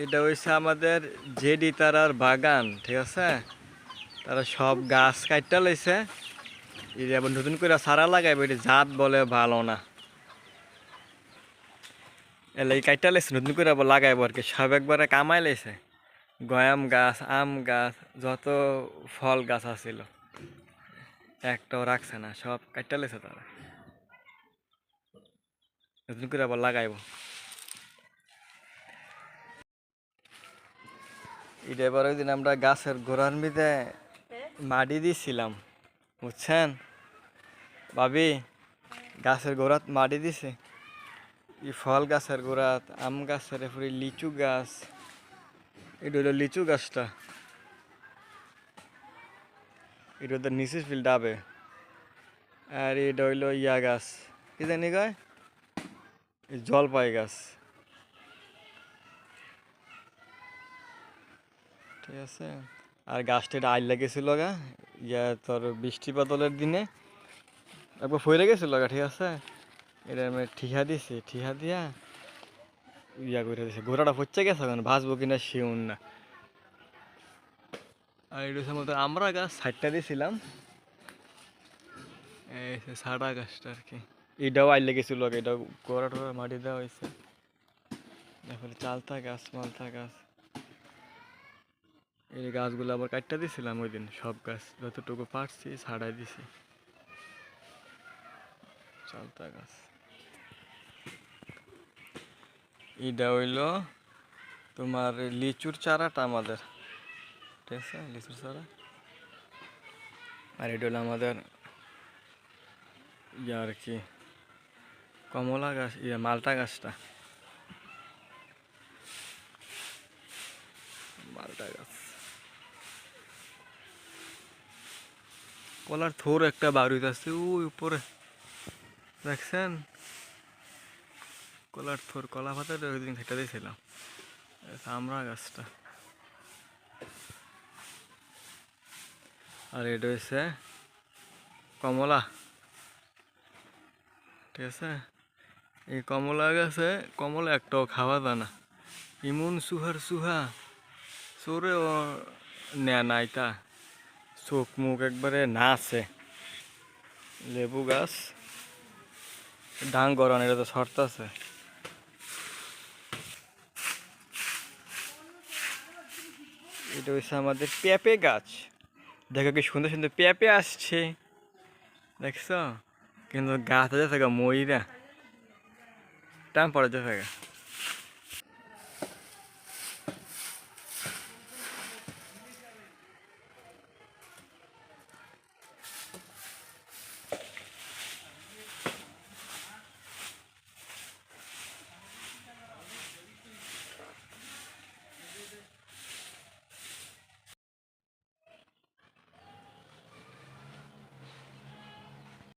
এটা হচ্ছে আমাদের জেডি তারার বাগান, ঠিক আছে। তারা সব গাছ কাটটা লাইছে, এটা আবার নতুন করে সারা লাগাইবে, এটা জাত বলে ভালো না, এলাই কাটটা লাইছে নতুন করে আবার লাগাইব আর কি। সব একবারে কামাই লাইছে, গয়াম গাছ, আম গাছ, যত ফল গাছ আছিল একটাও রাখছে না, সব কাটটা লাইছে তারা, নতুন করে আবার লাগাইব। এটা এবার ওই দিন আমরা গাছের গোড়ার মধ্যে মাটি দিছিলাম, বুঝছেন ভাবি, গাছের গোড়াত মাটি দিছে, এই ফল গাছের গোড়াত, আম গাছের, এরপরে লিচু গাছ, এটা হইলো লিচু গাছটা, এটা তো নিচে ফিল ডাবে। আর এটা হইলো ইয়া গাছ, কি জানি কয়, জলপাই গাছ, ঠিক আছে। আর গাছটা এটা আইল লেগেছিল গা, ইয়া তোর বৃষ্টি বাদলের দিনে একবার ফইরে গেছিল গা, ঠিক আছে। এটা আমি ঠিহা দিছি, ঠিহা দিয়া ইয়া করে দিছে, ঘোড়াটা পচে গেছে, এখন ভাসবো কিনা শিউন না। আর এটা হচ্ছে মতো আমরা গাছ সাইডটা দিয়েছিলাম, এই সাড়া গাছটা আর কি, এটাও আইলে গেছিল, এটাও গোড়া টোড়া মাটি দেওয়া হয়েছে। তারপরে চালতা গাছ, মালতা গাছ, এই গাছগুলো আবার কাটটা দিয়েছিলাম ওই দিন, সব গাছ যতটুকু পারছি ছাড়াই দিছি। চালতা গাছ, এটা হইল তোমার লিচুর চারাটা আমাদের, ঠিক আছে, লিচুর চারা। আর এটা হলো আমাদের ইয়া আর কি, কমলা গাছ, ইয়া মালটা গাছটা, মালটা গাছ। কলার থোর একটা বাড়িতে আছে ওই উপরে, দেখছেন, কলার থোর, কলা পাতাটা ওই দিন খেতে দিয়েছিলাম। আমরা গাছটা, আর এটা হচ্ছে কমলা, ঠিক আছে। এই কমলা গাছে কমলা একটাও খাওয়া যায় না, ইমন সুহার সুহা, সরেও নেয় না, এটা চোখ মুখ একবারে না আছে। লেবু গাছ ডাং গরন, এটা তো শর্ত আছে। এটা হচ্ছে আমাদের পেঁপে গাছ, দেখো কি সুন্দর সুন্দর পেঁপে আসছে, দেখছো, কিন্তু গাছ আছে ময়রা টান পড়ে যাবে।